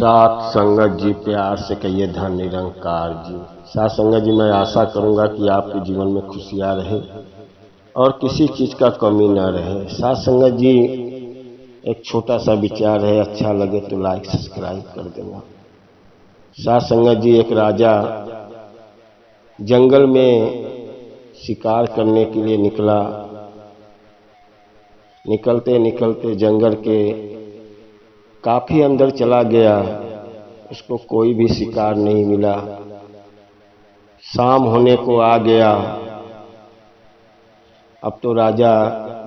साथ संगत जी, प्यार से कहिए धन निरंकार जी। साथ संगत जी, मैं आशा करूंगा कि आपके जीवन में खुशियां रहे और किसी चीज का कमी न रहे। साथ संगत जी, एक छोटा सा विचार है, अच्छा लगे तो लाइक सब्सक्राइब कर देना। साथ संगत जी, एक राजा जंगल में शिकार करने के लिए निकला। निकलते निकलते जंगल के काफी अंदर चला गया, उसको कोई भी शिकार नहीं मिला। शाम होने को आ गया। अब तो राजा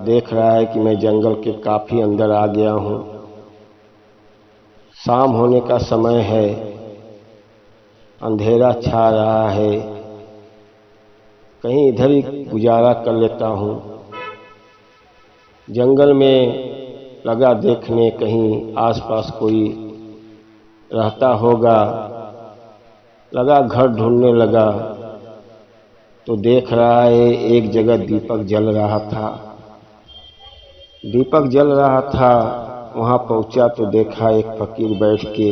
देख रहा है कि मैं जंगल के काफी अंदर आ गया हूं, शाम होने का समय है, अंधेरा छा रहा है, कहीं इधर ही गुजारा कर लेता हूं। जंगल में लगा देखने, कहीं आसपास कोई रहता होगा। लगा घर ढूंढने लगा तो देख रहा है एक जगह दीपक जल रहा था। दीपक जल रहा था, वहां पहुंचा तो देखा एक फकीर बैठ के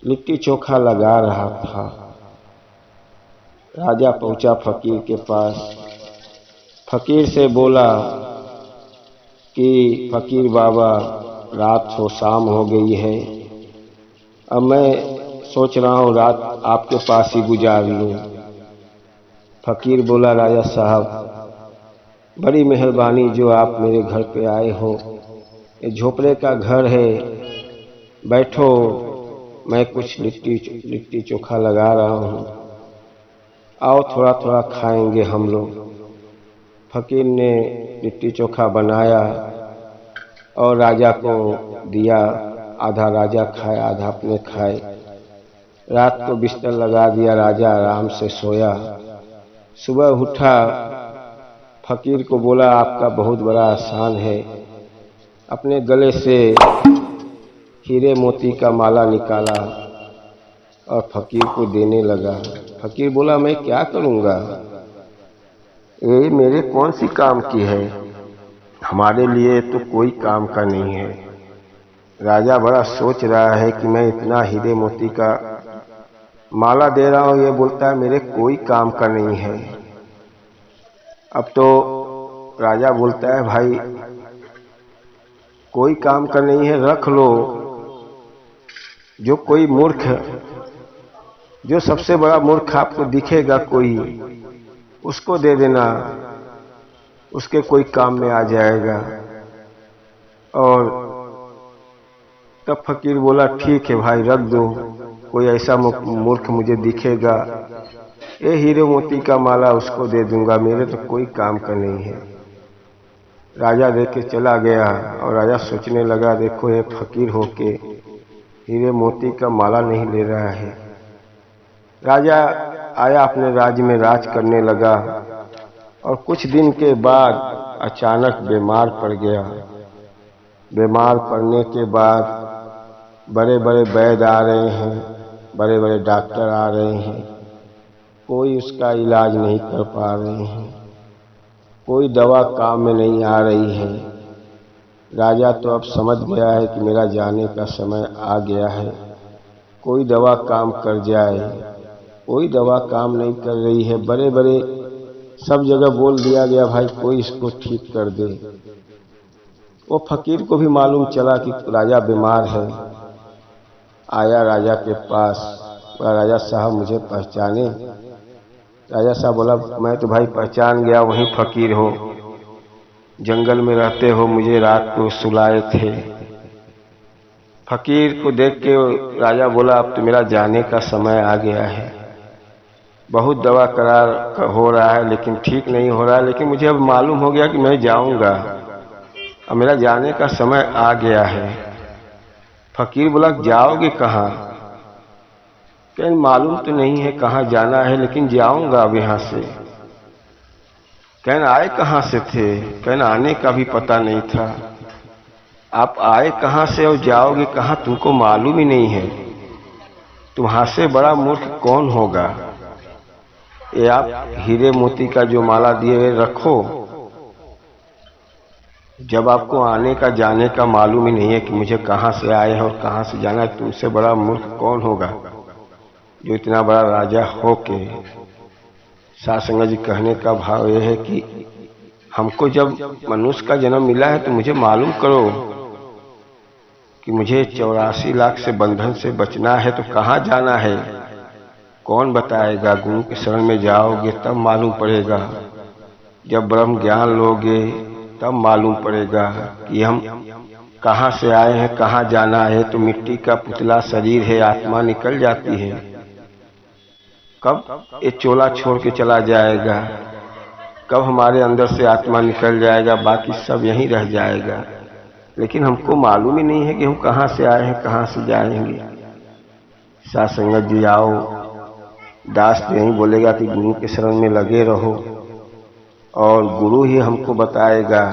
लिट्टी चोखा लगा रहा था। राजा पहुंचा फकीर के पास। फकीर से बोला कि फकीर बाबा, रात हो, शाम हो गई है, अब मैं सोच रहा हूँ रात आपके पास ही गुजार लूँ। फकीर बोला, राजा साहब, बड़ी मेहरबानी जो आप मेरे घर पे आए हो। ये झोपड़े का घर है, बैठो, मैं कुछ लिट्टी चोखा लगा रहा हूँ, आओ थोड़ा थोड़ा खाएंगे हम लोग। फकीर ने लिट्टी चोखा बनाया और राजा को दिया। आधा राजा खाए, आधा अपने खाए। रात को बिस्तर लगा दिया, राजा आराम से सोया। सुबह उठा, फकीर को बोला, आपका बहुत बड़ा एहसान है। अपने गले से हीरे मोती का माला निकाला और फकीर को देने लगा। फकीर बोला, मैं क्या करूँगा, ये मेरे कौन सी काम की है, हमारे लिए तो कोई काम का नहीं है। राजा बड़ा सोच रहा है कि मैं इतना हीरे मोती का माला दे रहा हूँ, ये बोलता है मेरे कोई काम का नहीं है। अब तो राजा बोलता है, भाई कोई काम का नहीं है, रख लो। जो कोई मूर्ख, जो सबसे बड़ा मूर्ख आपको दिखेगा कोई, उसको दे देना, उसके कोई काम में आ जाएगा। और तब फकीर बोला, ठीक है भाई, रख दो, कोई ऐसा मूर्ख मुझे दिखेगा, ये हीरे मोती का माला उसको दे दूंगा, मेरे तो कोई काम का नहीं है। राजा देख के चला गया और राजा सोचने लगा, देखो ये फकीर होके हीरे मोती का माला नहीं ले रहा है। राजा आया, अपने राज्य में राज करने लगा और कुछ दिन के बाद अचानक बीमार पड़ गया। बीमार पड़ने के बाद बड़े बड़े वैद्य आ रहे हैं, बड़े बड़े डॉक्टर आ रहे हैं, कोई उसका इलाज नहीं कर पा रहे हैं, कोई दवा काम में नहीं आ रही है। राजा तो अब समझ गया है कि मेरा जाने का समय आ गया है, कोई दवा काम कर जाए, कोई दवा काम नहीं कर रही है। बड़े बड़े सब जगह बोल दिया गया, भाई कोई इसको ठीक कर दे। वो फकीर को भी मालूम चला कि राजा बीमार है। आया राजा के पास, बोला, राजा साहब मुझे पहचाने? राजा साहब बोला, मैं तो भाई पहचान गया, वही फकीर हो, जंगल में रहते हो, मुझे रात को सुलाए थे। फकीर को देख के राजा बोला, अब तो मेरा जाने का समय आ गया है, बहुत दवा करार हो रहा है लेकिन ठीक नहीं हो रहा है, लेकिन मुझे अब मालूम हो गया कि मैं जाऊंगा, अब मेरा जाने का समय आ गया है। फकीर बोला, जाओगे कहाँ? कहीं मालूम तो नहीं है कहाँ जाना है, लेकिन जाऊंगा अब यहाँ से। कहना, आए कहाँ से थे? कहना, आने का भी पता नहीं था। आप आए कहाँ से और जाओगे कहाँ, तुमको मालूम ही नहीं है। तुम्हारे से बड़ा मूर्ख कौन होगा? ये आप हीरे मोती का जो माला दिए हुए रखो, जब आपको आने का जाने का मालूम ही नहीं है कि मुझे कहाँ से आए हैं और कहाँ से जाना है, तो उससे बड़ा मूर्ख कौन होगा जो इतना बड़ा राजा हो के। साध संगत जी कहने का भाव यह है कि हमको जब मनुष्य का जन्म मिला है तो मुझे मालूम करो कि मुझे 84 लाख से बंधन से बचना है, तो कहाँ जाना है कौन बताएगा। गुरु के शरण में जाओगे तब मालूम पड़ेगा, जब ब्रह्म ज्ञान लोगे तब मालूम पड़ेगा कि हम कहाँ से आए हैं, कहाँ जाना है। तो मिट्टी का पुतला शरीर है, आत्मा निकल जाती है, कब ये चोला छोड़ के चला जाएगा, कब हमारे अंदर से आत्मा निकल जाएगा, बाकी सब यहीं रह जाएगा। लेकिन हमको मालूम ही नहीं है कि हम कहाँ से आए हैं, कहाँ से जाएंगे। साध संगत जी आओ, दास तो यही बोलेगा कि गुरु के शरण में लगे रहो और गुरु ही हमको बताएगा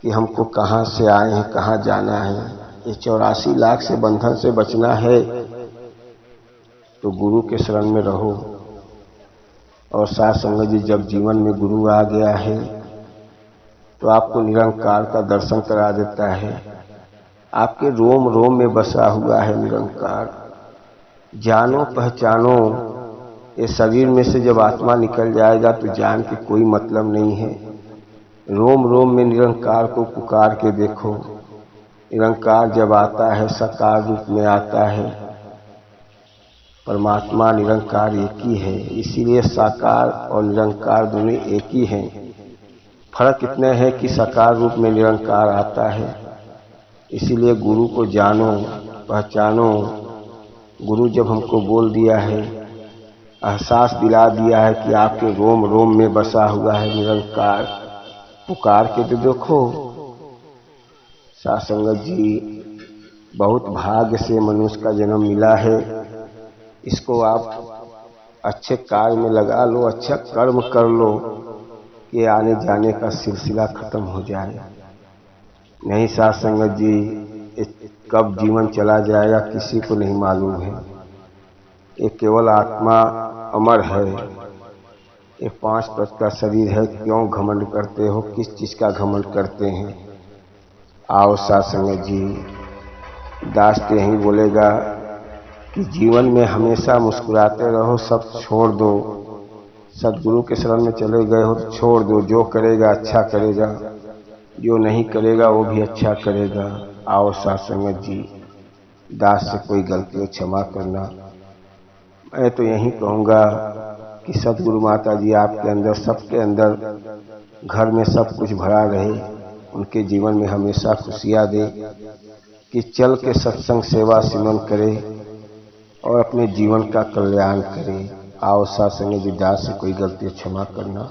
कि हमको कहाँ से आए हैं, कहाँ जाना है। ये 84 लाख से बंधन से बचना है तो गुरु के शरण में रहो। और साध संगत जी, जब जीवन में गुरु आ गया है तो आपको निरंकार का दर्शन करा देता है। आपके रोम रोम में बसा हुआ है निरंकार। जानो पहचानो, ये शरीर में से जब आत्मा निकल जाएगा तो जान के कोई मतलब नहीं है। रोम रोम में निरंकार को पुकार के देखो। निरंकार जब आता है साकार रूप में आता है। परमात्मा निरंकार एक ही है, इसीलिए साकार और निरंकार दोनों एक ही हैं। फर्क इतना है कि साकार रूप में निरंकार आता है। इसीलिए गुरु को जानो पहचानो। गुरु जब हमको बोल दिया है, एहसास दिला दिया है कि आपके रोम रोम में बसा हुआ है निरंकार, पुकार के तो देखो। साध संगत जी, बहुत भाग्य से मनुष्य का जन्म मिला है। इसको आप अच्छे कार्य में लगा लो, अच्छा कर्म कर लो कि आने जाने का सिलसिला खत्म हो जाए। नहीं साध संगत जी, कब जीवन चला जाएगा किसी को नहीं मालूम है। ये केवल आत्मा अमर है। ये 5 पद का शरीर है, क्यों घमंड करते हो, किस चीज का घमंड करते हैं। आओ साध संगत जी, दास तो यही बोलेगा कि जीवन में हमेशा मुस्कुराते रहो, सब छोड़ दो। सदगुरु के शरण में चले गए हो तो छोड़ दो। जो करेगा अच्छा करेगा, जो नहीं करेगा वो भी अच्छा करेगा। आओ साध संगत जी, दास से कोई गलती हो क्षमा करना। मैं तो यही कहूँगा कि सदगुरु माता जी आपके अंदर, सबके अंदर, घर में सब कुछ भरा रहे, उनके जीवन में हमेशा खुशियाँ दे, कि चल के सत्संग सेवा सिमरन करे और अपने जीवन का कल्याण करे। आओ साध संगत जी, दास से कोई गलती क्षमा करना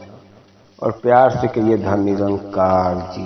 और प्यार से कहिए धन निरंकार जी।